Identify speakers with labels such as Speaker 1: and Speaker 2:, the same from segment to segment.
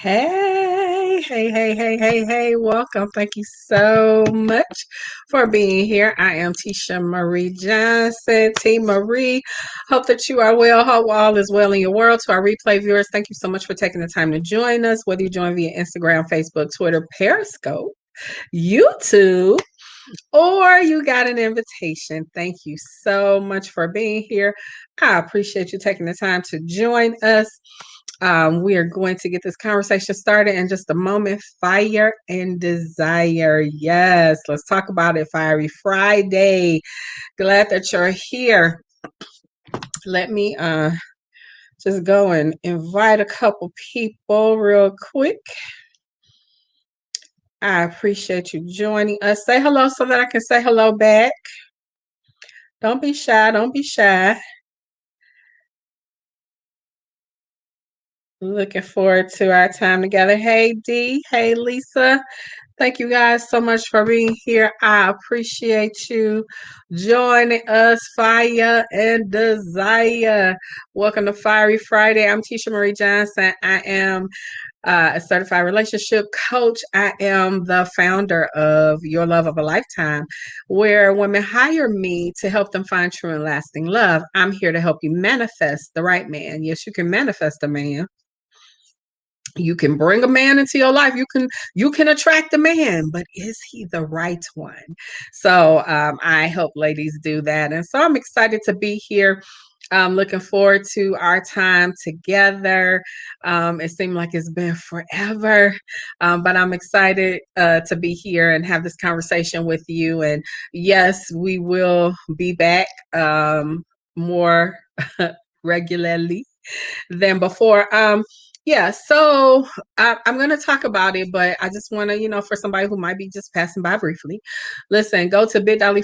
Speaker 1: Hey, hey, hey, hey, hey, hey, welcome. Thank you so much for being here. I am Tisha Marie Johnson, T Marie. Hope that you are well. Hope all is well in your world. To our replay viewers, thank you so much for taking the time to join us, whether you join via Instagram, Facebook, Twitter, Periscope, YouTube, or you got an invitation. Thank you so much for being here. I appreciate you taking the time to join us. We are going to get this conversation started in just a moment. Fire and desire. Yes, let's talk about it. Fiery Friday. Glad that you're here. Let me just go and invite a couple people real quick. I appreciate you joining us. Say hello so that I can say hello back. Don't be shy. Don't be shy. Looking forward to our time together. Hey, Dee. Hey, Lisa. Thank you guys so much for being here. I appreciate you joining us, Fire and Desire. Welcome to Fiery Friday. I'm Tisha Marie Johnson. I am a certified relationship coach. I am the founder of Your Love of a Lifetime, where women hire me to help them find true and lasting love. I'm here to help you manifest the right man. Yes, you can manifest a man. You can bring a man into your life. You can attract a man, but is he the right one? So I help ladies do that, and so I'm excited to be here. I'm looking forward to our time together. It seemed like it's been forever, but I'm excited to be here and have this conversation with you. And yes, we will be back more regularly than before. Yeah, so I'm going to talk about it, but I just want to, for somebody who might be just passing by briefly, listen, go to bit.ly/,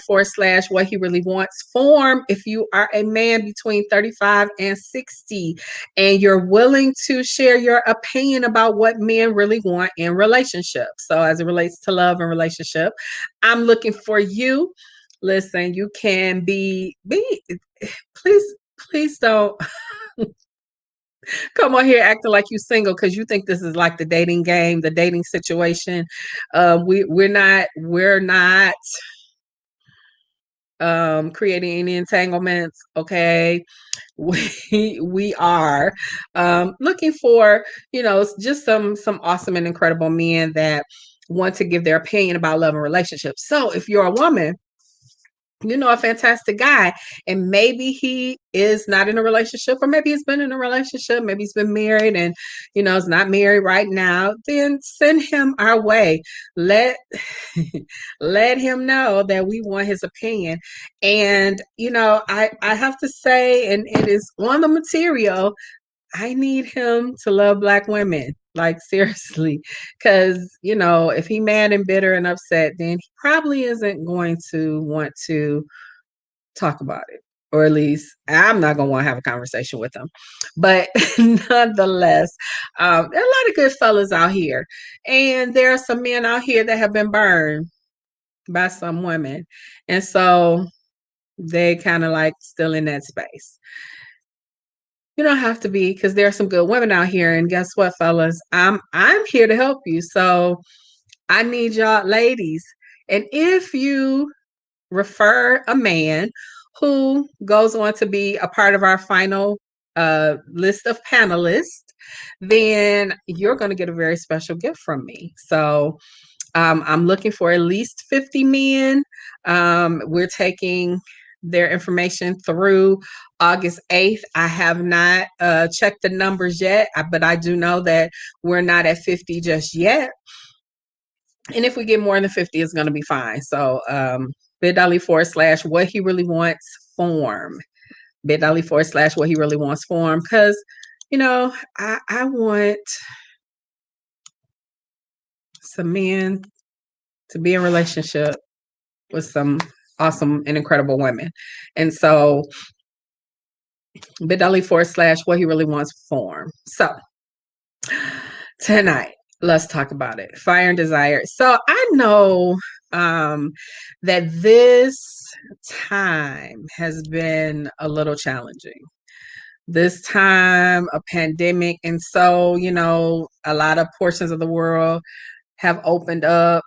Speaker 1: what he really wants form if you are a man between 35 and 60 and you're willing to share your opinion about what men really want in relationships. So as it relates to love and relationship, I'm looking for you. Listen, you can be please don't come on here acting like you single because you think this is like the dating game, the dating situation. We're not creating any entanglements. Okay, we are looking for just some awesome and incredible men that want to give their opinion about love and relationships. So if you're a woman, a fantastic guy, and maybe he is not in a relationship, or maybe he's been in a relationship, maybe he's been married and is not married right now, then send him our way. Let let him know that we want his opinion. And I have to say, and it is on the material, I need him to love Black women. Like, seriously. Because, if he mad and bitter and upset, then he probably isn't going to want to talk about it. Or at least I'm not going to want to have a conversation with him. But nonetheless, there are a lot of good fellas out here. And there are some men out here that have been burned by some women. And so they kind of like still in that space. You don't have to be, because there are some good women out here. And guess what, fellas? I'm here to help you. So I need y'all, ladies. And if you refer a man who goes on to be a part of our final list of panelists, then you're going to get a very special gift from me. So I'm looking for at least 50 men. We're taking their information through August 8th. I have not checked the numbers yet, but I do know that we're not at 50 just yet. And if we get more than 50, it's going to be fine. So bit.ly/, what he really wants form. bit.ly/ what he really wants form. Because, I want some men to be in relationship with some awesome and incredible women. And so bit.ly/ what he really wants form. So tonight, let's talk about it. Fire and desire. So I know that this time has been a little challenging. this time, a pandemic. And so, a lot of portions of the world have opened up.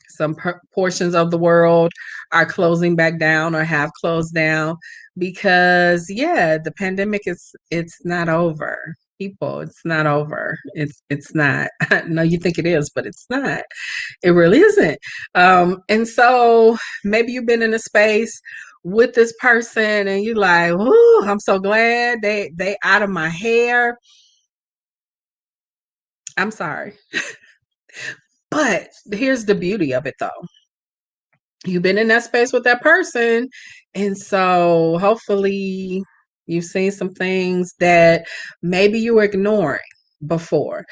Speaker 1: Some portions of the world are closing back down or have closed down because, yeah, the pandemic it's not over. People, it's not over. It's not. I know you think it is, but it's not. It really isn't. And so maybe you've been in a space with this person and you're like, "Ooh, I'm so glad they out of my hair." I'm sorry. But here's the beauty of it though. You've been in that space with that person, and so hopefully you've seen some things that maybe you were ignoring before.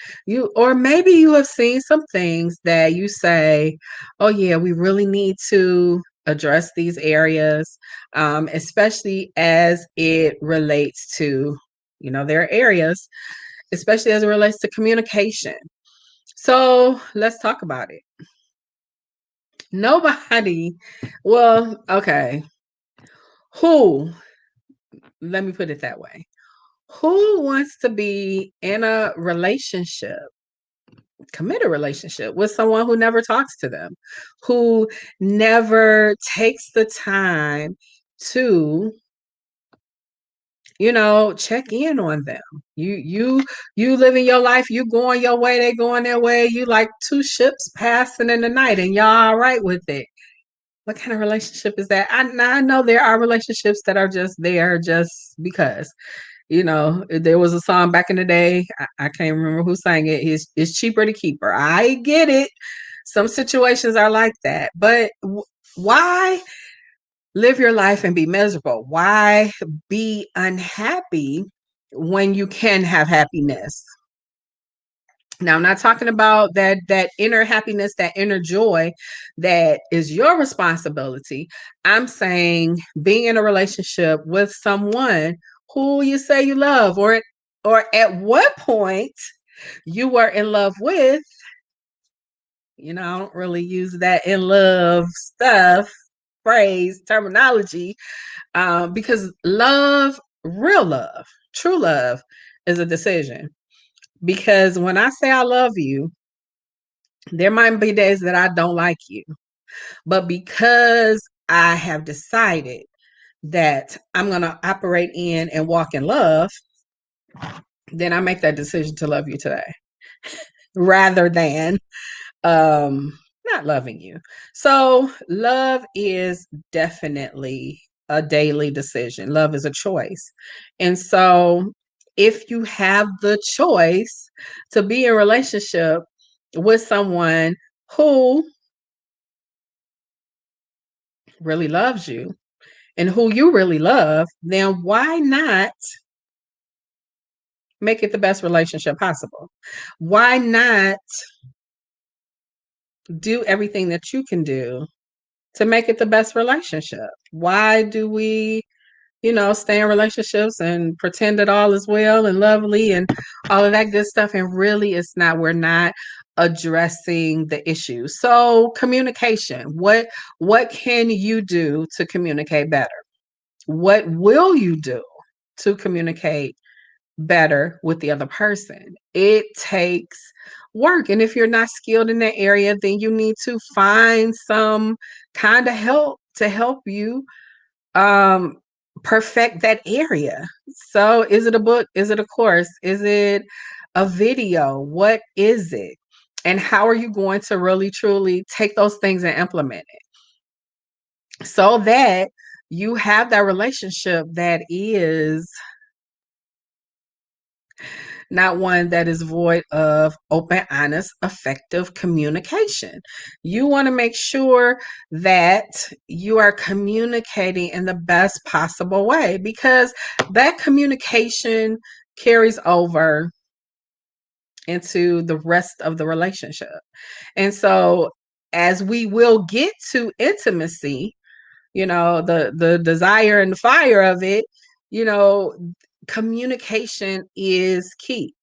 Speaker 1: Or maybe you have seen some things that you say, oh yeah, we really need to address these areas, especially as it relates to, there are areas, especially as it relates to communication. So let's talk about it. Nobody, well, okay. Who, let me put it that way. Who wants to be in a relationship, committed relationship with someone who never talks to them, who never takes the time to, check in on them? You living your life, you going your way, they going their way, you like two ships passing in the night and y'all all right with it. What kind of relationship is that? I know there are relationships that are just there just because. There was a song back in the day. I can't remember who sang it. It's cheaper to keep her. I get it. Some situations are like that. But why live your life and be miserable? Why be unhappy when you can have happiness? Now, I'm not talking about that inner happiness, that inner joy that is your responsibility. I'm saying being in a relationship with someone who you say you love, or at what point you were in love with. I don't really use that in love stuff, phrase, terminology, because love, real love, true love, is a decision. Because when I say I love you, there might be days that I don't like you, but because I have decided that I'm going to operate in and walk in love, then I make that decision to love you today rather than not loving you. So, love is definitely a daily decision. Love is a choice. And so, if you have the choice to be in a relationship with someone who really loves you and who you really love, then why not make it the best relationship possible? Why not do everything that you can do to make it the best relationship? Why do we, stay in relationships and pretend that all is well and lovely and all of that good stuff? And really, it's not. We're not addressing the issue. So, communication. What can you do to communicate better? What will you do to communicate better with the other person? It takes work. And if you're not skilled in that area, then you need to find some kind of help to help you um perfect that area. So is it a book? Is it a course? Is it a video? What is it? And how are you going to really truly take those things and implement it so that you have that relationship that is not one that is void of open, honest, effective communication. You want to make sure that you are communicating in the best possible way because that communication carries over into the rest of the relationship. And so, as we will get to intimacy, the desire and the fire of it, you know, communication is key.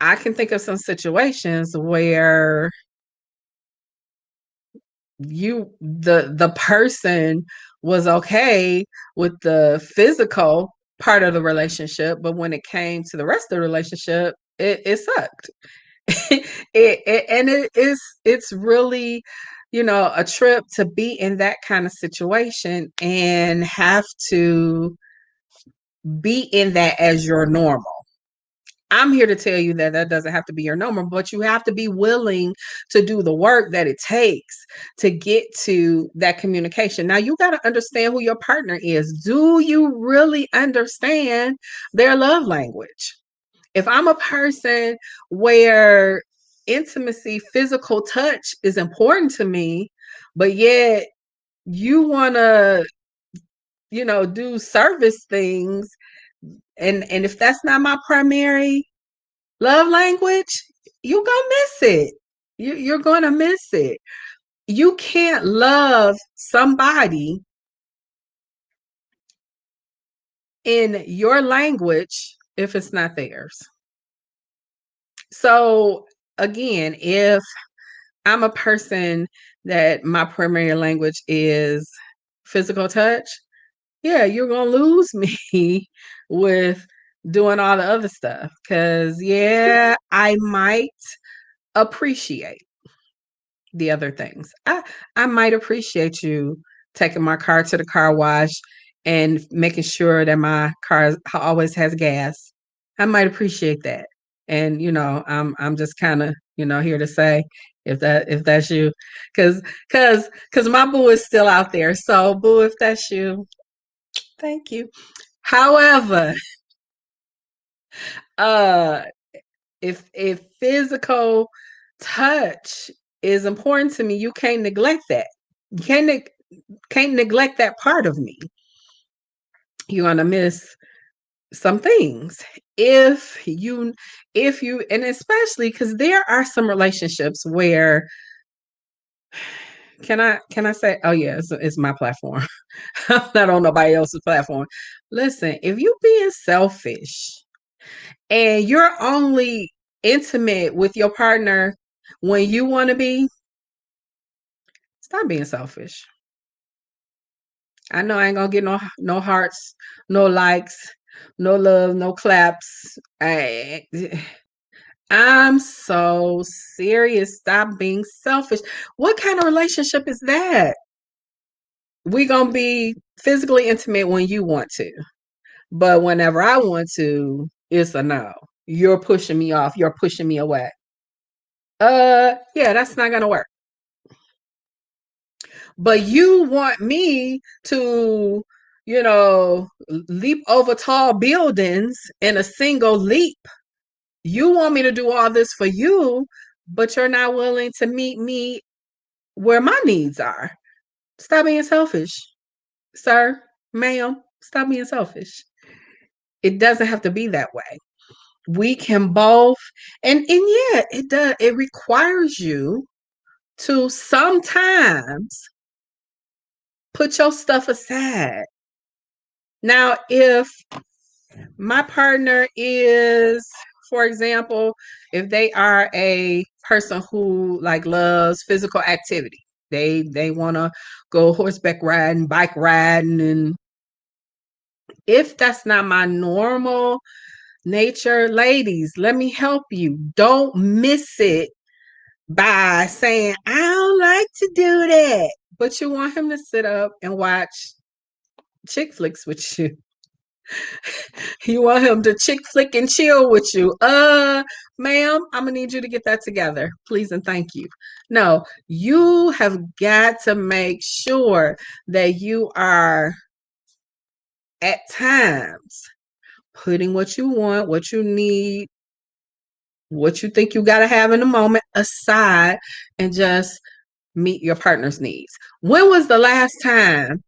Speaker 1: I can think of some situations where the person was okay with the physical part of the relationship, but when it came to the rest of the relationship, it sucked. It's really, a trip to be in that kind of situation and have to be in that as your normal. I'm here to tell you that that doesn't have to be your normal, but you have to be willing to do the work that it takes to get to that communication. Now, you got to understand who your partner is. Do you really understand their love language? If I'm a person where intimacy, physical touch is important to me, but yet you want to, do service things, and if that's not my primary love language, you're gonna miss it. You're gonna miss it. You can't love somebody in your language if it's not theirs. So again, if I'm a person that my primary language is physical touch, yeah, you're gonna lose me with doing all the other stuff. Cause yeah, I might appreciate the other things. I might appreciate you taking my car to the car wash and making sure that my car always has gas. I might appreciate that. And I'm just kind of, here to say if that's you, cuz cuz my boo is still out there. So boo, if that's you, thank you. However, uh if physical touch is important to me, you can't neglect that. You can't neglect that part of me. You're gonna miss some things if you and especially because there are some relationships where can I say, oh yeah, it's my platform. I'm not on nobody else's platform. Listen, if you being selfish and you're only intimate with your partner when you want to be, stop being selfish. I know I ain't gonna get no hearts, no likes, no love, no claps. I'm so serious. Stop being selfish. What kind of relationship is that? We gonna be physically intimate when you want to, but whenever I want to, it's a no. You're pushing me off. You're pushing me away. Yeah, that's not gonna work. But you want me to, leap over tall buildings in a single leap. You want me to do all this for you, but you're not willing to meet me where my needs are. Stop being selfish, sir, ma'am. Stop being selfish. It doesn't have to be that way. We can both, and yeah, it does. It requires you to sometimes put your stuff aside. Now, if my partner is, for example, if they are a person who like loves physical activity, they want to go horseback riding, bike riding, and if that's not my normal nature, ladies, let me help you. Don't miss it by saying, I don't like to do that. But you want him to sit up and watch chick flicks with you. You want him to chick flick and chill with you. Ma'am, I'm gonna need you to get that together. Please and thank you. No, you have got to make sure that you are at times putting what you want, what you need, what you think you got to have in the moment aside and just meet your partner's needs. When was the last time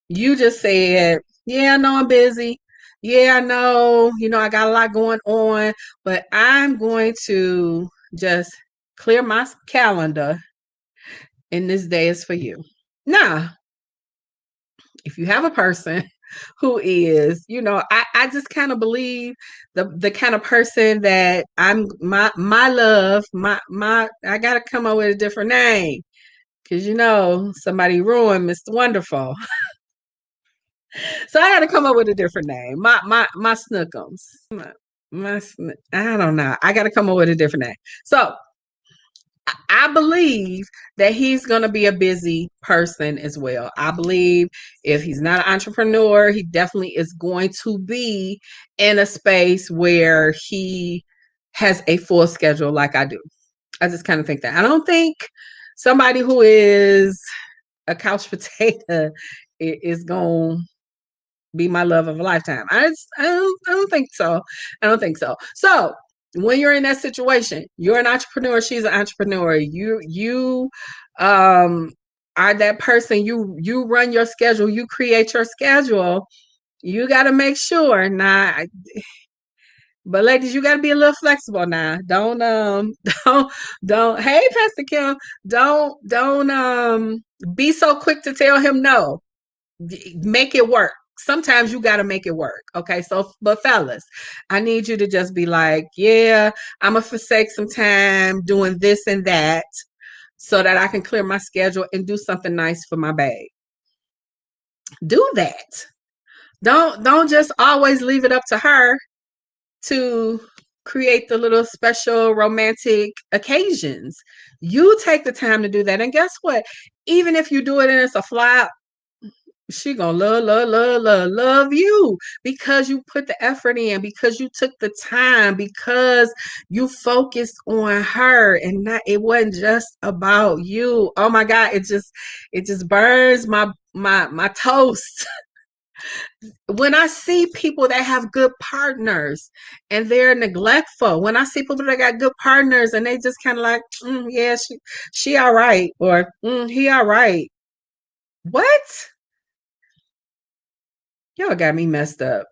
Speaker 1: you just said, yeah, I know I'm busy. Yeah, I know, I got a lot going on, but I'm going to just clear my calendar and this day is for you. Now, if you have a person who is, I just kind of believe the kind of person that I'm my love, my I gotta come up with a different name. because somebody ruined Mr. Wonderful. So I had to come up with a different name. My Snookums. I don't know. I got to come up with a different name. So I believe that he's going to be a busy person as well. I believe if he's not an entrepreneur, he definitely is going to be in a space where he has a full schedule like I do. I just kind of think that. I don't think somebody who is a couch potato is going to be my love of a lifetime. I don't think so. I don't think so. So when you're in that situation, you're an entrepreneur, she's an entrepreneur. You are that person. You run your schedule, you create your schedule. You got to make sure now. But ladies, you got to be a little flexible now. Don't don't. Hey, Pastor Kim, don't be so quick to tell him no. Make it work. Sometimes you got to make it work. Okay. So, but fellas, I need you to just be like, yeah, I'm going to forsake some time doing this and that so that I can clear my schedule and do something nice for my babe. Do that. Don't just always leave it up to her to create the little special romantic occasions. You take the time to do that. And guess what? Even if you do it and it's a flop, she gonna love you because you put the effort in, because you took the time, because you focused on her and not it wasn't just about you. Oh my God, it just burns my toast when I see people that have good partners and they're neglectful. When I see people that got good partners and they just kind of like, yeah, she all right, or he all right. What? Y'all got me messed up.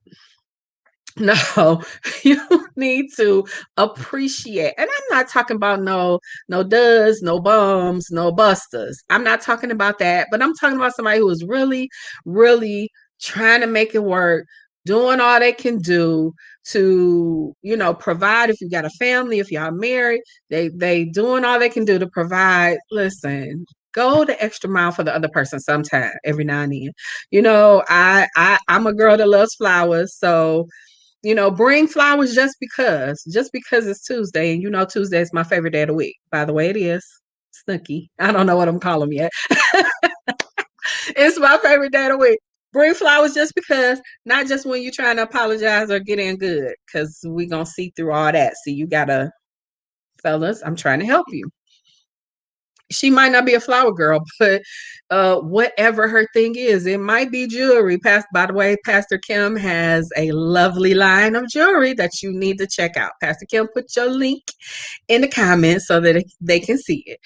Speaker 1: No, you need to appreciate. And I'm not talking about no duds, no bums, no busters. I'm not talking about that, but I'm talking about somebody who is really, really trying to make it work, doing all they can do to, provide. If you got a family, if y'all married, they doing all they can do to provide. Listen, go the extra mile for the other person sometime, every now and then. I'm a girl that loves flowers, so bring flowers just because it's Tuesday. And Tuesday is my favorite day of the week. By the way, it is. Snooky. I don't know what I'm calling them yet. It's my favorite day of the week. Bring flowers just because, not just when you're trying to apologize or get in good, because we're going to see through all that. So you got to, fellas, I'm trying to help you. She might not be a flower girl, but whatever her thing is, it might be jewelry. By the way, Pastor Kim has a lovely line of jewelry that you need to check out. Pastor Kim, put your link in the comments so that they can see it.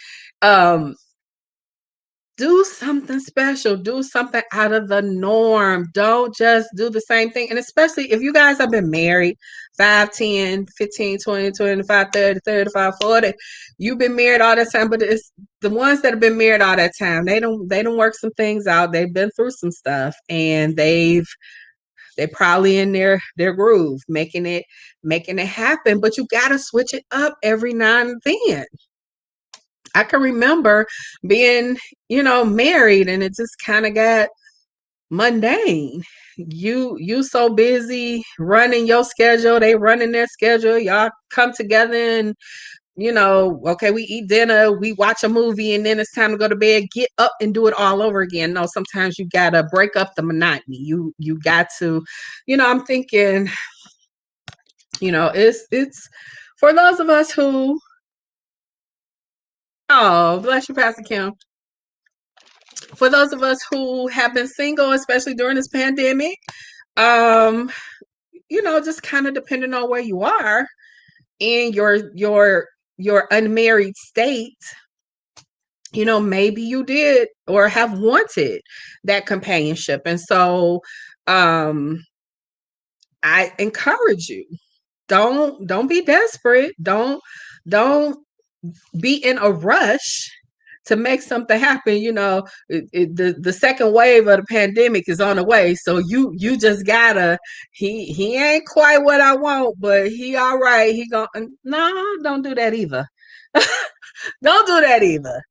Speaker 1: Do something special. Do something out of the norm. Don't just do the same thing. And especially if you guys have been married 5, 10, 15, 20, 25, 30, 35, 40. You've been married all that time, but it's the ones that have been married all that time. They don't work some things out. They've been through some stuff and they're probably in their groove, making it happen. But you gotta switch it up every now and then. I can remember being, married and it just kind of got mundane. You so busy running your schedule, they running their schedule. Y'all come together and okay, we eat dinner, we watch a movie, and then it's time to go to bed. Get up and do it all over again. No, sometimes you gotta break up the monotony. You got to, I'm thinking, it's for those of us who, oh, bless you, Pastor Kim. For those of us who have been single, especially during this pandemic, um, just kind of depending on where you are in your unmarried state, maybe you did or have wanted that companionship. And so I encourage you, don't be desperate. Don't be in a rush to make something happen. The second wave of the pandemic is on the way, so you just gotta. He ain't quite what I want, but he all right. He gonna no, don't do that either. Don't do that either.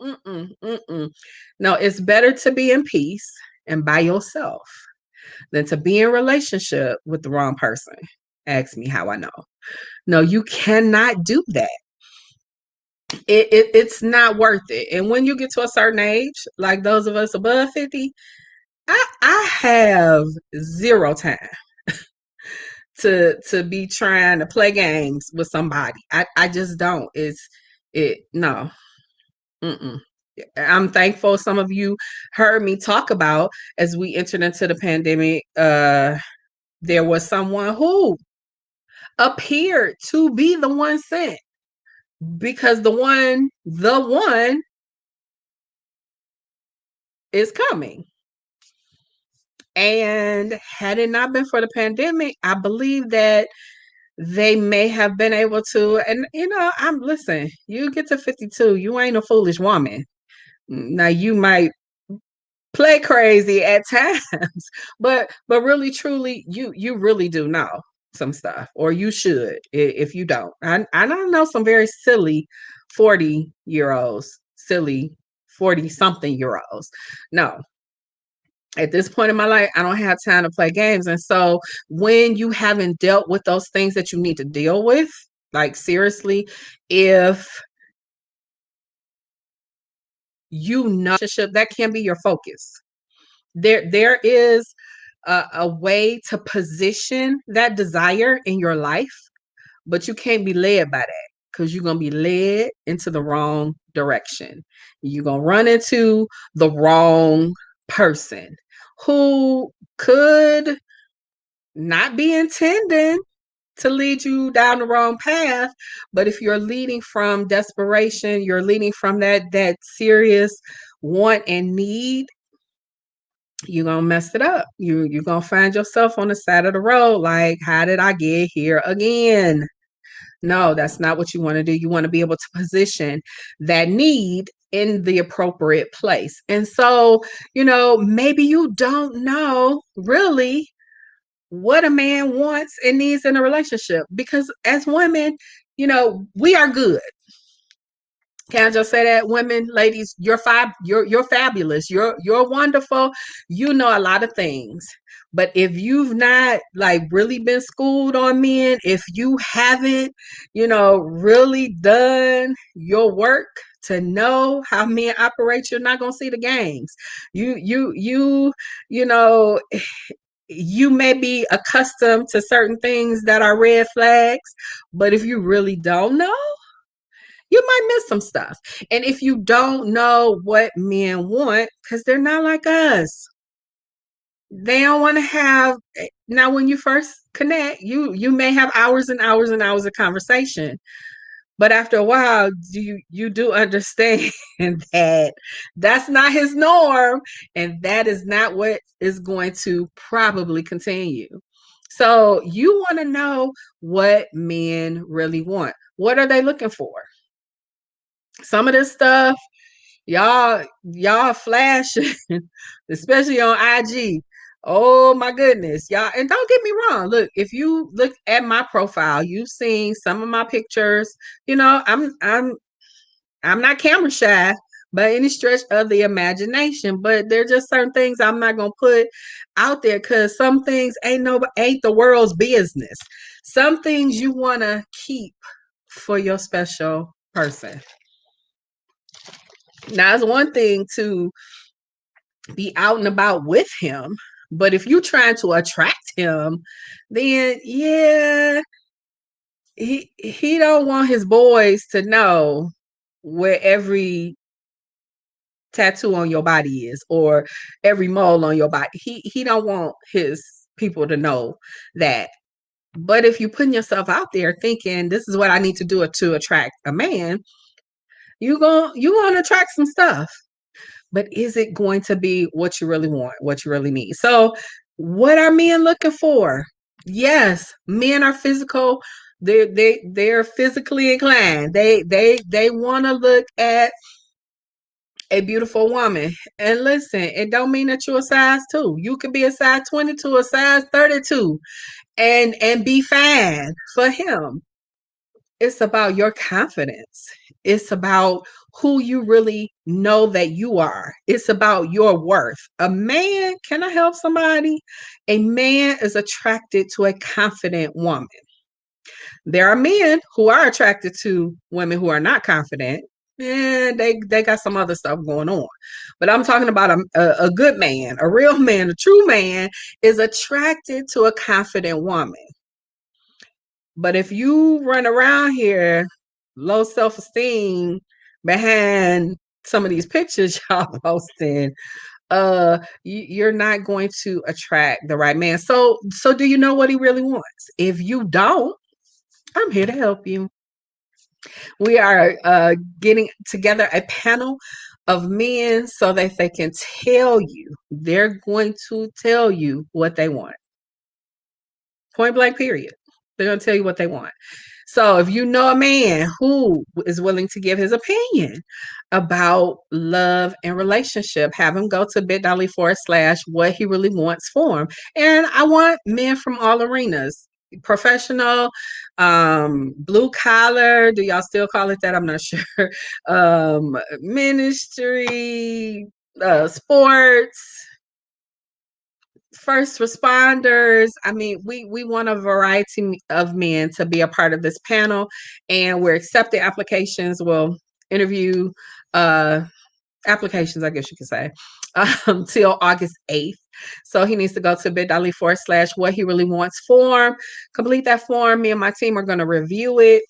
Speaker 1: Mm-mm, mm-mm. No, it's better to be in peace and by yourself than to be in relationship with the wrong person. Ask me how I know. No, you cannot do that. It's not worth it. And when you get to a certain age, like those of us above 50, I have zero time to be trying to play games with somebody. I just don't. It's it no. Mm-mm. I'm thankful some of you heard me talk about as we entered into the pandemic. There was someone who appeared to be the one sent because the one is coming. And had it not been for the pandemic, I believe that they may have been able to. And I'm listen. You get to 52, you ain't a foolish woman. Now you might play crazy at times, but really truly you really do know some stuff, or you should if you don't. I don't know some very silly 40-year olds, silly 40 something year olds. No, at this point in my life, I don't have time to play games. And so when you haven't dealt with those things that you need to deal with, like seriously, if that can be your focus. There is a way to position that desire in your life, but you can't be led by that because you're going to be led into the wrong direction. You're going to run into the wrong person who could not be intending to lead you down the wrong path. But if you're leading from desperation, you're leading from that serious want and need, you're gonna mess it up. You're gonna find yourself on the side of the road like, how did I get here again? No, that's not what you want to do. You want to be able to position that need in the appropriate place. And so, maybe you don't know really what a man wants and needs in a relationship, because as women, we are good. Can I just say that, women, ladies, you're fabulous. You're wonderful. You know a lot of things. But if you've not like really been schooled on men, if you haven't, really done your work to know how men operate, you're not gonna see the games. You know, you may be accustomed to certain things that are red flags, but if you really don't know, you might miss some stuff. And if you don't know what men want, because they're not like us, they don't want to have. Now, when you first connect, you may have hours and hours and hours of conversation, but after a while, you do understand that that's not his norm, and that is not what is going to probably continue. So you want to know what men really want. What are they looking for? Some of this stuff, y'all flashing, especially on IG. Oh my goodness, y'all. And don't get me wrong. Look, if you look at my profile, you've seen some of my pictures. I'm not camera shy by any stretch of the imagination, but there are just certain things I'm not gonna put out there because some things ain't the world's business. Some things you wanna keep for your special person. Now, it's one thing to be out and about with him, but if you're trying to attract him, then yeah, he don't want his boys to know where every tattoo on your body is or every mole on your body. He don't want his people to know that. But if you're putting yourself out there thinking this is what I need to do to attract a man, you gonna attract some stuff. But is it going to be what you really want, what you really need? So, what are men looking for? Yes, men are physical. They're physically inclined. They want to look at a beautiful woman. And listen, it don't mean that you're a size 2. You could be a size 22, a size 32, and be fine for him. It's about your confidence. It's about who you really know that you are. It's about your worth. A man, can I help somebody? A man is attracted to a confident woman. There are men who are attracted to women who are not confident. And they got some other stuff going on. But I'm talking about a good man, a real man, a true man is attracted to a confident woman. But if you run around here low self-esteem behind some of these pictures y'all posting, you're not going to attract the right man. So do you know what he really wants? If you don't, I'm here to help you. We are getting together a panel of men so that they can tell you, they're going to tell you what they want. Point blank, period. They're going to tell you what they want. So if you know a man who is willing to give his opinion about love and relationship, have him go to bit.ly/ what he really wants for him. And I want men from all arenas, professional, blue collar. Do y'all still call it that? I'm not sure. Ministry, sports, first responders. I mean, we want a variety of men to be a part of this panel, and we're accepting applications. We'll interview uh applications, I guess you could say, till August 8th. So he needs to go to bit.ly/ what he really wants form, complete that form. Me and my team are going to review it.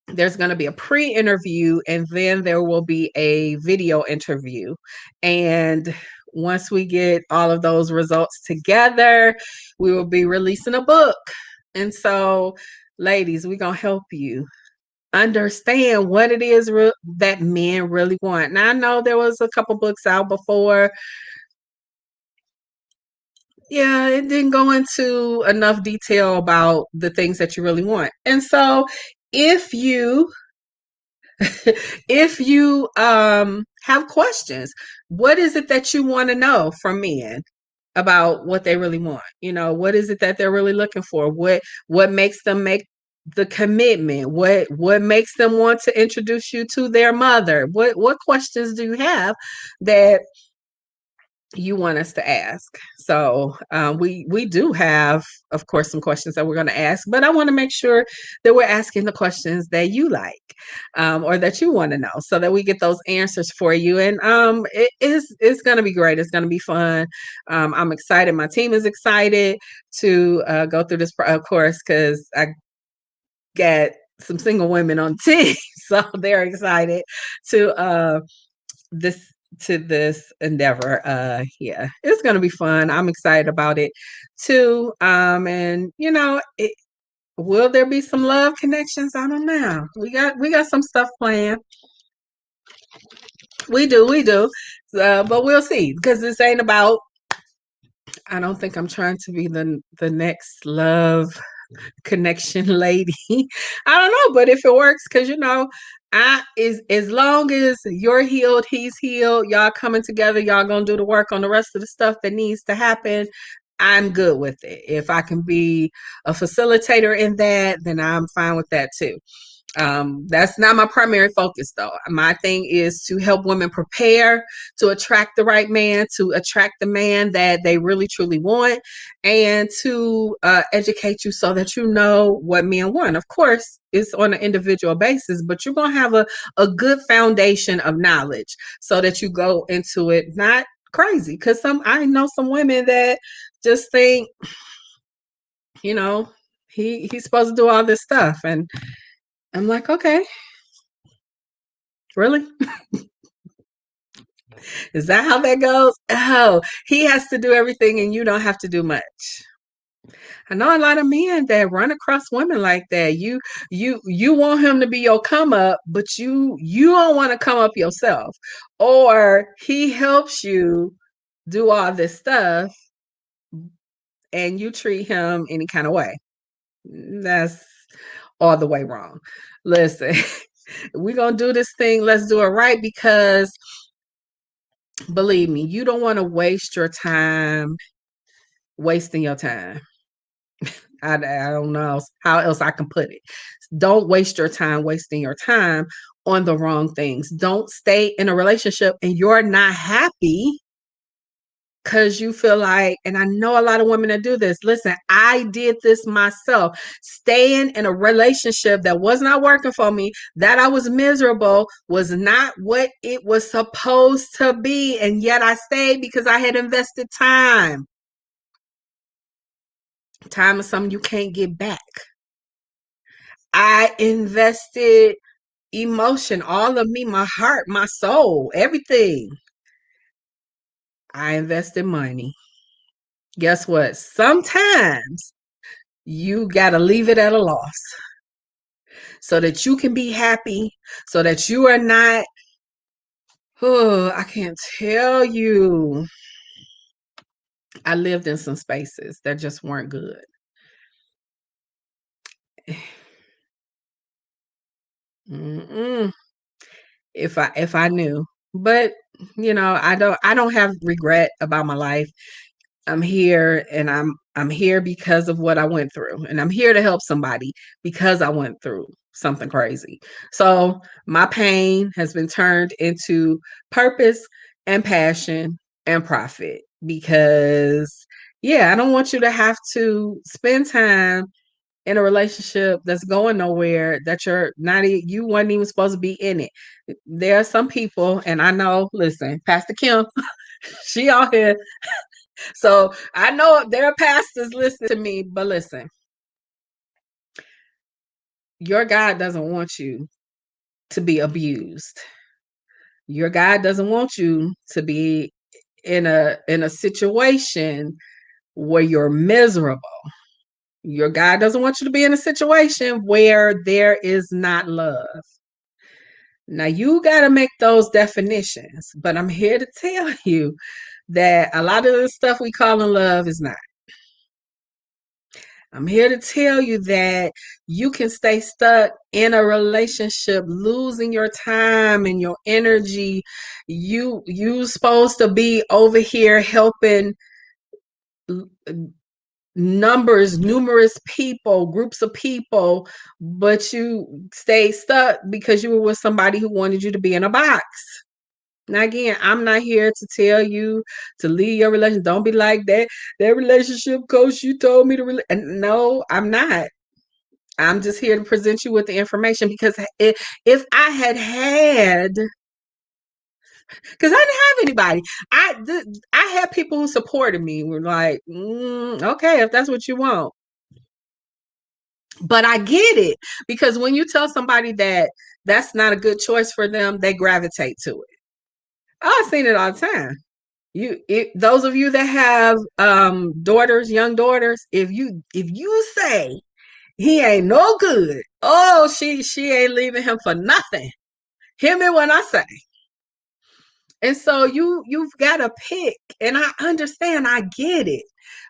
Speaker 1: There's going to be a pre-interview, and then there will be a video interview. And once we get all of those results together, we will be releasing a book. And so, ladies, we're going to help you understand what it is that men really want. Now, I know there was a couple books out before. Yeah, it didn't go into enough detail about the things that you really want. And so, if you if you have questions, what is it that you want to know from men about what they really want? You know, what is it that they're really looking for? What makes them make the commitment? What makes them want to introduce you to their mother? What questions do you have that you want us to ask? So we do have, of course, some questions that we're going to ask, but I want to make sure that we're asking the questions that you like, or that you want to know, so that we get those answers for you. And it's going to be great. It's going to be fun. I'm excited. My team is excited to go through this, of course, because I got some single women on the team, so they're excited to this this endeavor. Yeah, it's gonna be fun. I'm excited about it too. And will there be some love connections? I don't know. We got some stuff planned. We do. But we'll see, because this ain't about. I don't think I'm trying to be the next love connection lady. I don't know, but if it works, because I is as long as you're healed, he's healed, y'all coming together, y'all gonna do the work on the rest of the stuff that needs to happen. I'm good with it. If I can be a facilitator in that, then I'm fine with that too. That's not my primary focus, though. My thing is to help women prepare to attract the right man, to attract the man that they really truly want, and to educate you so that you know what men want. Of course, it's on an individual basis, but you're going to have a good foundation of knowledge so that you go into it not crazy. Because I know some women that just think, he's supposed to do all this stuff. And I'm like, okay, really? Is that how that goes? Oh, he has to do everything and you don't have to do much. I know a lot of men that run across women like that. You want him to be your come up, but you don't want to come up yourself. Or he helps you do all this stuff and you treat him any kind of way. That's all the way wrong. Listen, we're going to do this thing. Let's do it right, because believe me, you don't want to waste your time wasting your time. I don't know how else I can put it. Don't waste your time wasting your time on the wrong things. Don't stay in a relationship and you're not happy because you feel like, and I know a lot of women that do this. Listen, I did this myself. Staying in a relationship that was not working for me, that I was miserable, was not what it was supposed to be. And yet I stayed because I had invested time. Time is something you can't get back. I invested emotion, all of me, my heart, my soul, everything. I invested money. Guess what? Sometimes you got to leave it at a loss so that you can be happy, so that you are not, oh, I can't tell you. I lived in some spaces that just weren't good. Mm-mm. If I knew. But I don't have regret about my life. I'm here and I'm here because of what I went through. And I'm here to help somebody because I went through something crazy. So my pain has been turned into purpose and passion and profit because yeah, I don't want you to have to spend time in a relationship that's going nowhere that you weren't even supposed to be in it. There are some people, and I know, listen, Pastor Kim, she out here, so I know there are pastors listening to me, but listen, your God doesn't want you to be abused. Your God doesn't want you to be in a situation where you're miserable. Your God doesn't want you to be in a situation where there is not love. Now you got to make those definitions, but I'm here to tell you that a lot of the stuff we call in love is not. I'm here to tell you that you can stay stuck in a relationship, losing your time and your energy. You supposed to be over here helping numerous people, groups of people, but you stay stuck because you were with somebody who wanted you to be in a box. Now again, I'm not here to tell you to leave your relationship. Don't be like that. That relationship coach, you told me to. No, I'm not. I'm just here to present you with the information because if I had, because I didn't have anybody, I had people who supported me. Were like, okay, if that's what you want. But I get it because when you tell somebody that that's not a good choice for them, they gravitate to it. I've seen it all the time. Those of you that have daughters, young daughters, if you say he ain't no good, oh she ain't leaving him for nothing. Hear me when I say. And so you've got to pick, and I understand, I get it,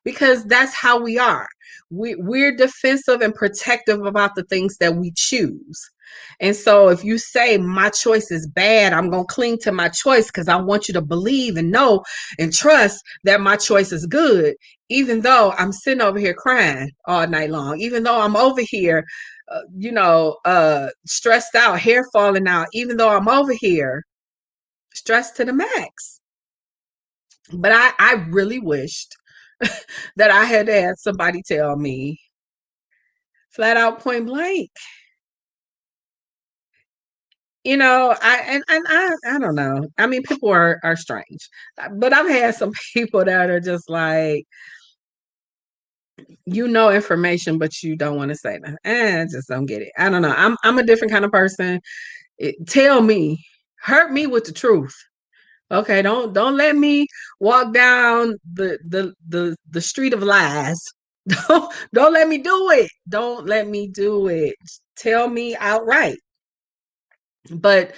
Speaker 1: because that's how we are. We're defensive and protective about the things that we choose. And so if you say my choice is bad, I'm going to cling to my choice because I want you to believe and know and trust that my choice is good, even though I'm sitting over here crying all night long, even though I'm over here, stressed out, hair falling out, even though I'm over here stressed to the max. But I really wished that I had somebody tell me flat out point blank. I don't know. I mean, people are strange, but I've had some people that are just like, information, but you don't want to say that. I just don't get it. I don't know. I'm a different kind of person. Tell me, hurt me with the truth. Okay, don't let me walk down the street of lies. Don't let me do it. Don't let me do it. Tell me outright. But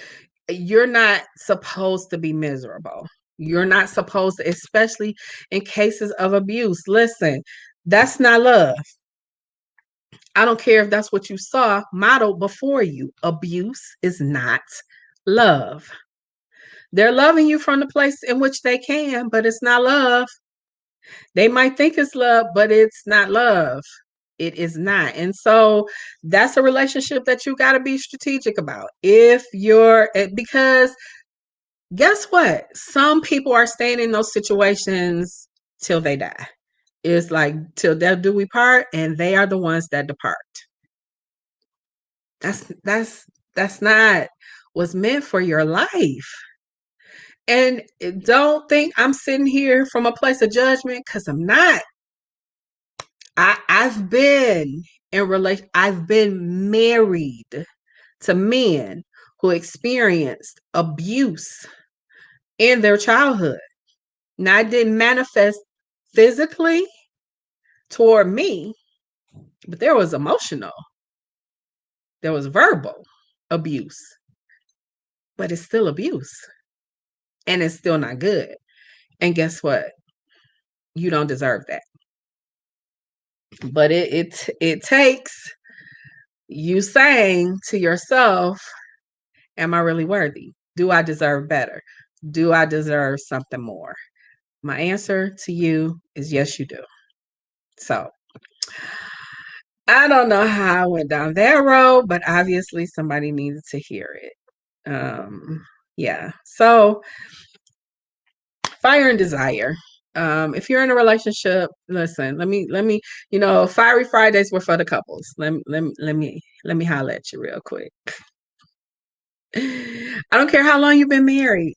Speaker 1: you're not supposed to be miserable. You're not supposed to, especially in cases of abuse. Listen, that's not love. I don't care if that's what you saw modeled before you. Abuse is not love. They're loving you from the place in which they can, but it's not love. They might think it's love, but it's not love. It is not. And so that's a relationship that you got to be strategic about. If you're, because guess what? Some people are staying in those situations till they die. It's like till death do we part, and they are the ones that depart. That's not what's meant for your life. And don't think I'm sitting here from a place of judgment, because I'm not. I've been in relation. I've been married to men who experienced abuse in their childhood. Now, it didn't manifest physically toward me, but there was emotional, there was verbal abuse, but it's still abuse, and it's still not good. And guess what? You don't deserve that. But it takes you saying to yourself, am I really worthy? Do I deserve better? Do I deserve something more? My answer to you is yes, you do. So I don't know how I went down that road, but obviously somebody needed to hear it. Yeah. So fire and desire. If you're in a relationship, listen, let me, Fiery Fridays were for the couples. Let me holler at you real quick. I don't care how long you've been married.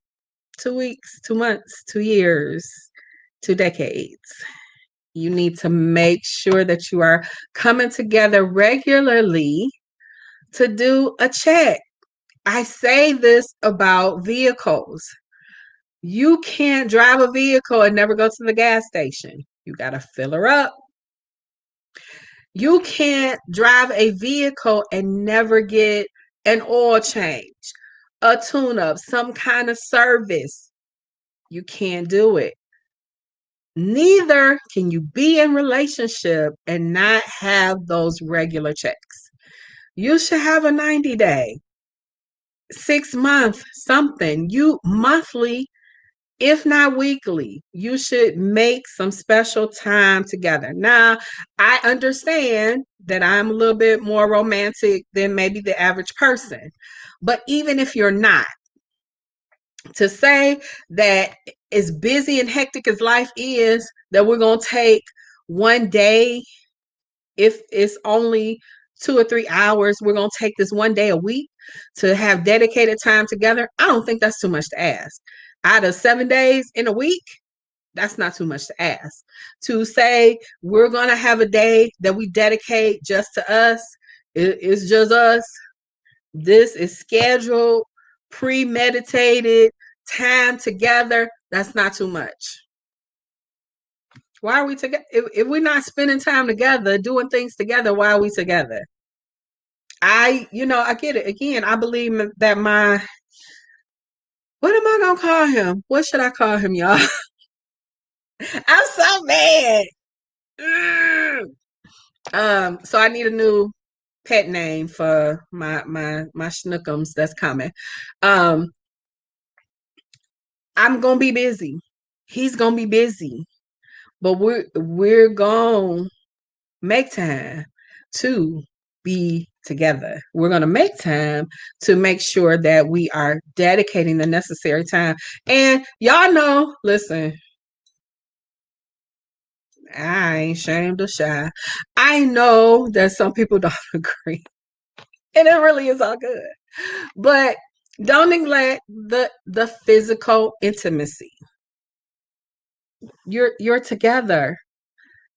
Speaker 1: 2 weeks, 2 months, 2 years, 2 decades. You need to make sure that you are coming together regularly to do a check. I say this about vehicles. You can't drive a vehicle and never go to the gas station. You got to fill her up. You can't drive a vehicle and never get an oil change, a tune up, some kind of service. You can't do it. Neither can you be in relationship and not have those regular checks. You should have a 90-day, 6 month, something. You monthly, if not weekly, you should make some special time together. Now, I understand that I'm a little bit more romantic than maybe the average person. But even if you're not, to say that as busy and hectic as life is, that we're going to take one day, if it's only 2 or 3 hours, we're going to take this one day a week to have dedicated time together. I don't think that's too much to ask. Out of 7 days in a week, that's not too much to ask. To say we're going to have a day that we dedicate just to us, it's just us. This is scheduled, premeditated time together. That's not too much. Why are we together? If we're not spending time together, doing things together, why are we together? I get it. Again, I believe that what am I gonna call him? What should I call him, y'all? I'm so mad. So I need a new pet name for my schnookums that's coming. Um, I'm gonna be busy. He's gonna be busy, but we're gonna make time to be together. We're gonna make time to make sure that we are dedicating the necessary time. And y'all know, listen, I ain't ashamed or shy. I know that some people don't agree, and it really is all good. But don't neglect the physical intimacy. You're together.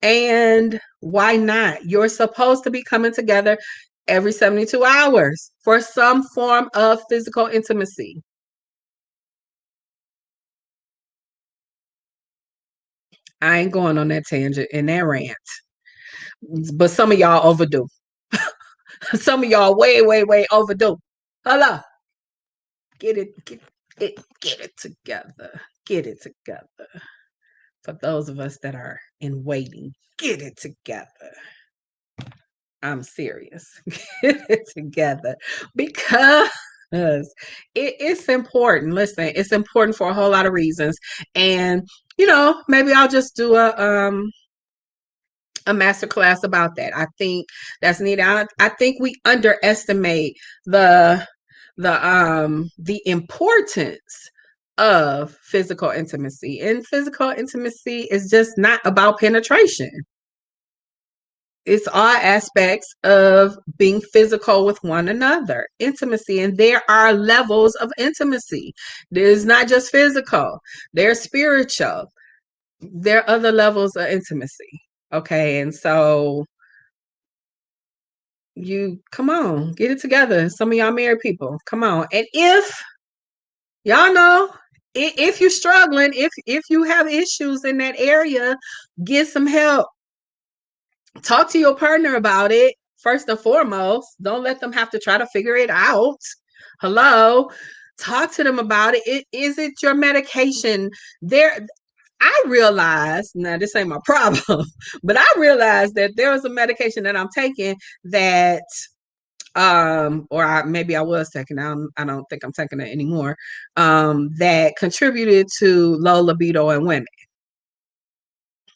Speaker 1: And why not? You're supposed to be coming together every 72 hours for some form of physical intimacy. I ain't going on that tangent and that rant. But some of y'all overdue. Some of y'all way, way, way overdue. Hello. Get it together. Get it together. For those of us that are in waiting, get it together. I'm serious. Get it together because it's important. Listen, it's important for a whole lot of reasons. And maybe I'll just do a master class about that. I think that's needed. I think we underestimate the the importance of physical intimacy. And physical intimacy is just not about penetration. It's all aspects of being physical with one another, intimacy. And there are levels of intimacy. There's not just physical, there's spiritual. There are other levels of intimacy. Okay. And so you come on, get it together. Some of y'all married people, come on. And if y'all know, if you're struggling, if you have issues in that area, get some help. Talk to your partner about it first and foremost. Don't let them have to try to figure it out. Hello, talk to them about it. Is it your medication? There, I realized, now this ain't my problem, but I realized that there was a medication that I'm taking that maybe I was taking, I don't think I'm taking it anymore, that contributed to low libido in women.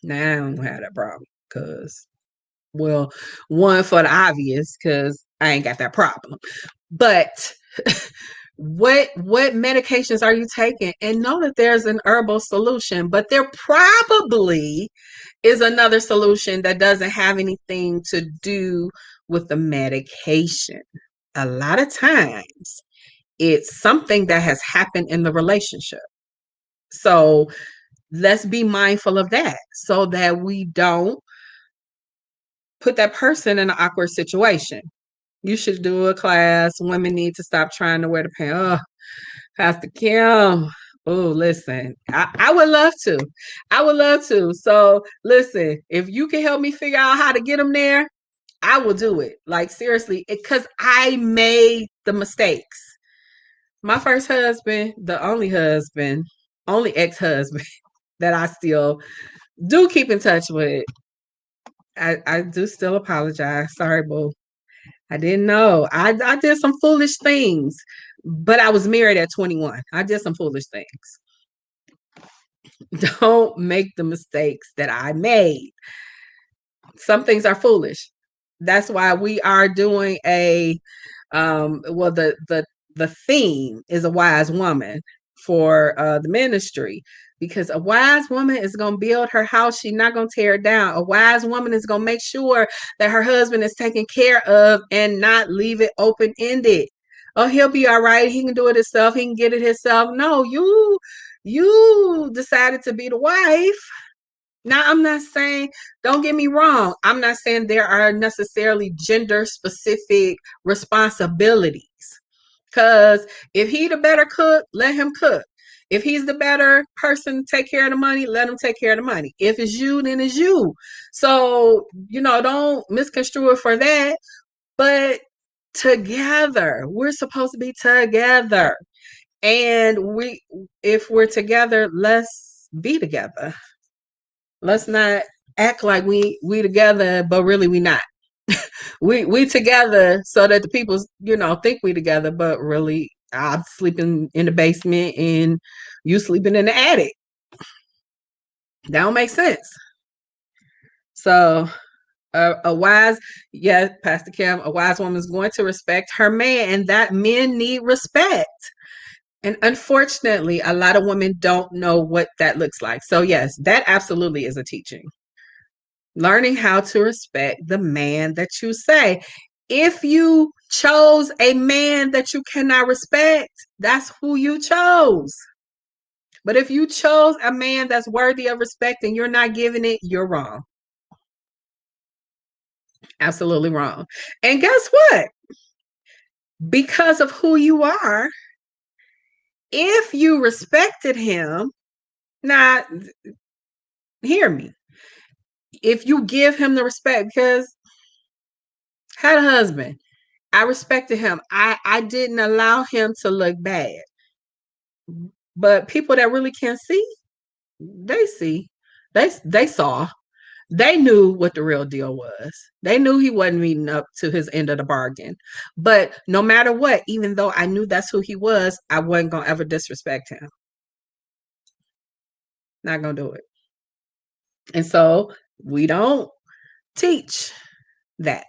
Speaker 1: Now I don't have that problem because, well, one, for the obvious, because I ain't got that problem. But what medications are you taking? And know that there's an herbal solution, but there probably is another solution that doesn't have anything to do with the medication. A lot of times it's something that has happened in the relationship. So let's be mindful of that so that we don't put that person in an awkward situation. You should do a class. Women need to stop trying to wear the pants. Oh, Pastor Kim. Oh, listen, I would love to. I would love to. So listen, if you can help me figure out how to get them there, I will do it. Like seriously, because I made the mistakes. My first husband, the only ex-husband that I still do keep in touch with. I do still apologize. Sorry, boo. I didn't know. I did some foolish things, but I was married at 21. I did some foolish things. Don't make the mistakes that I made. Some things are foolish. That's why we are doing a well, the theme is a wise woman for the ministry, because a wise woman is going to build her house. She's not going to tear it down. A wise woman is going to make sure that her husband is taken care of and not leave it open ended. Oh, he'll be all right. He can do it himself. He can get it himself. No, you decided to be the wife. Now, I'm not saying, don't get me wrong, I'm not saying there are necessarily gender specific responsibilities. Because if he the better cook, let him cook. If he's the better person to take care of the money, let him take care of the money. If it's you, then it's you. So, don't misconstrue it for that. But together, we're supposed to be together. And if we're together, let's be together. Let's not act like we together, but really we not. we together so that the people think we together, but really I'm sleeping in the basement and you sleeping in the attic. That don't make sense. So a wise, yes, Pastor Kim, a wise woman is going to respect her man, and that men need respect. And unfortunately, a lot of women don't know what that looks like. So yes, that absolutely is a teaching. Learning how to respect the man that you say. If you chose a man that you cannot respect, that's who you chose. But if you chose a man that's worthy of respect and you're not giving it, you're wrong. Absolutely wrong. And guess what? Because of who you are, if you respected him, now hear me. If you give him the respect, because I had a husband, I respected him. I didn't allow him to look bad. But people that really can't see, they see. They saw. They knew what the real deal was. They knew he wasn't meeting up to his end of the bargain. But no matter what, even though I knew that's who he was, I wasn't gonna ever disrespect him. Not gonna do it. And so we don't teach that.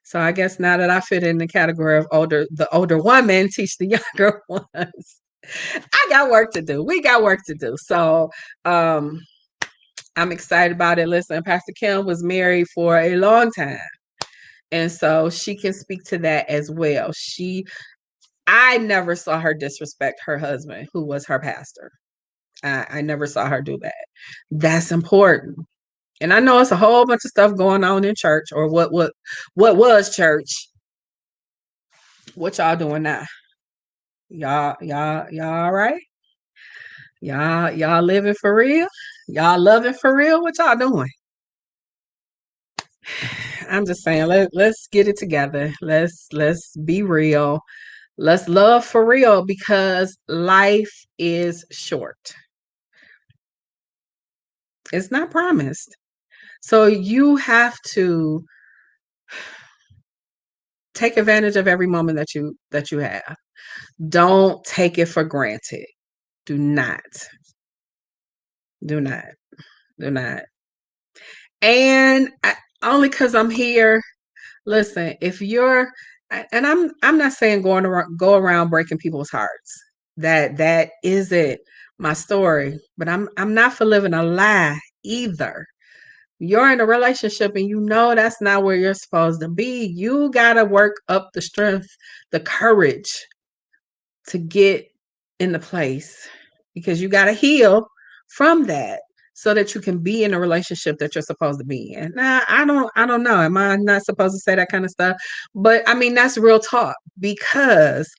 Speaker 1: So I guess now that I fit in the category of the older woman teach the younger ones. I got work to do. We got work to do. So um I'm excited about it. Listen, Pastor Kim was married for a long time. And so she can speak to that as well. I never saw her disrespect her husband, who was her pastor. I never saw her do that. That's important. And I know it's a whole bunch of stuff going on in church, or what was church. What y'all doing now? Y'all all right? Y'all living for real? Y'all loving for real? What y'all doing? I'm just saying, let's get it together. Let's be real. Let's love for real, because life is short. It's not promised. So you have to take advantage of every moment that you have. Don't take it for granted. Do not. Do not. Do not. And only because I'm here. Listen, if you're, and I'm not saying go around breaking people's hearts. That isn't my story. But I'm not for living a lie either. You're in a relationship and you know that's not where you're supposed to be. You gotta work up the strength, the courage to get in the place, because you gotta heal from that so that you can be in a relationship that you're supposed to be in. Now, I don't know. Am I not supposed to say that kind of stuff? But I mean, that's real talk, because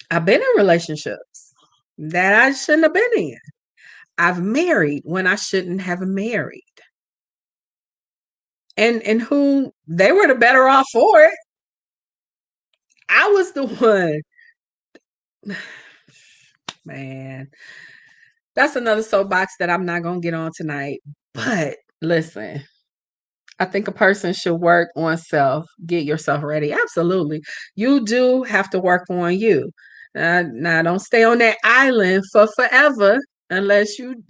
Speaker 1: I've been in relationships that I shouldn't have been in. I've married when I shouldn't have married. And who they were the better off for it. I was the one. Man, that's another soapbox that I'm not gonna get on tonight. But listen, I think a person should work on self, get yourself ready. Absolutely. You do have to work on you. Now don't stay on that island for forever unless you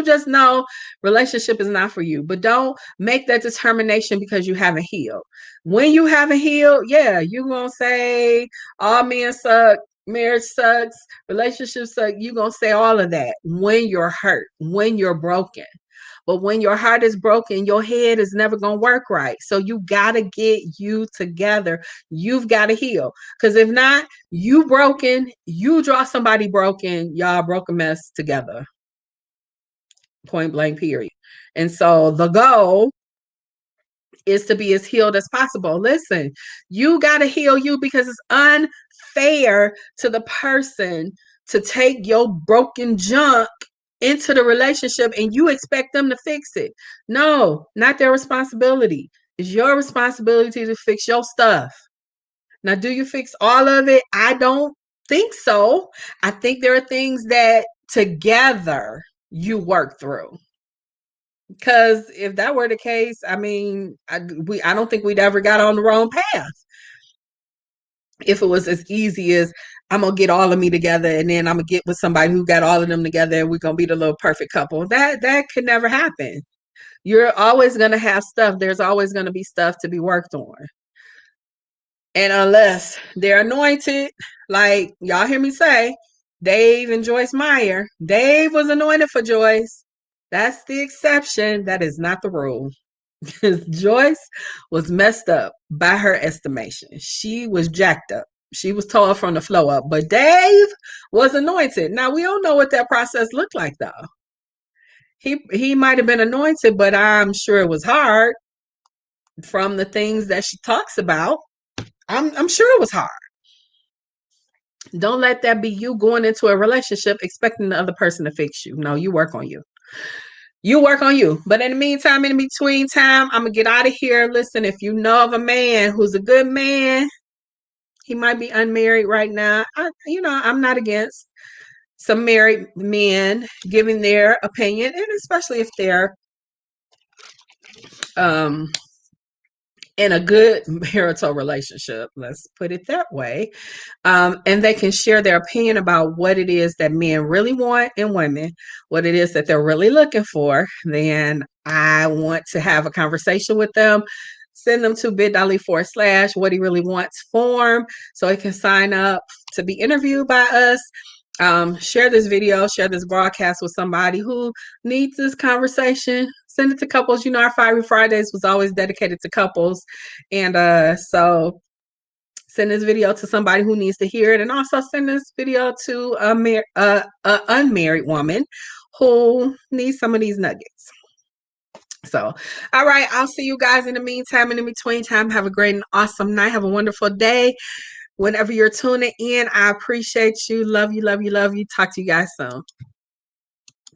Speaker 1: just know relationship is not for you. But don't make that determination because you haven't healed. When you haven't healed, yeah, you're gonna say all men suck, marriage sucks, relationships suck. You're gonna say all of that when you're hurt, when you're broken. But when your heart is broken, your head is never going to work right. So you got to get you together. You've got to heal. Because if not, you broken, you draw somebody broken, y'all broke a mess together. Point blank, period. And so the goal is to be as healed as possible. Listen, you got to heal you, because it's unfair to the person to take your broken junk into the relationship and you expect them to fix it. No, not their responsibility. It's your responsibility to fix your stuff. Now, do you fix all of it? I don't think so. I think there are things that together you work through. Because if that were the case, I mean, I don't think we'd ever got on the wrong path. If it was as easy as I'm gonna get all of me together and then I'm gonna get with somebody who got all of them together and we're gonna be the little perfect couple. That could never happen. You're always gonna have stuff. There's always gonna be stuff to be worked on. And unless they're anointed, like y'all hear me say, Dave and Joyce Meyer, Dave was anointed for Joyce. That's the exception. That is not the rule. Joyce was messed up by her estimation. She was jacked up. She was tore from the flow up. But Dave was anointed. Now we don't know what that process looked like though. He might have been anointed, but I'm sure it was hard from the things that she talks about. I'm sure it was hard. Don't let that be you going into a relationship expecting the other person to fix you. No, you work on you. You work on you. But in the meantime, in between time, I'm going to get out of here. Listen, if you know of a man who's a good man, he might be unmarried right now. I'm not against some married men giving their opinion, and especially if they're um, in a good marital relationship, let's put it that way. And they can share their opinion about what it is that men really want in women, what it is that they're really looking for. Then I want to have a conversation with them, send them to bit.ly/ what he really wants form so he can sign up to be interviewed by us. Share this video, share this broadcast with somebody who needs this conversation. Send it to couples. You know, our Fiery Fridays was always dedicated to couples. And so send this video to somebody who needs to hear it. And also send this video to a unmarried woman who needs some of these nuggets. So, all right, I'll see you guys in the meantime. In the between time, have a great and awesome night. Have a wonderful day. Whenever you're tuning in, I appreciate you. Love you, love you, love you. Talk to you guys soon.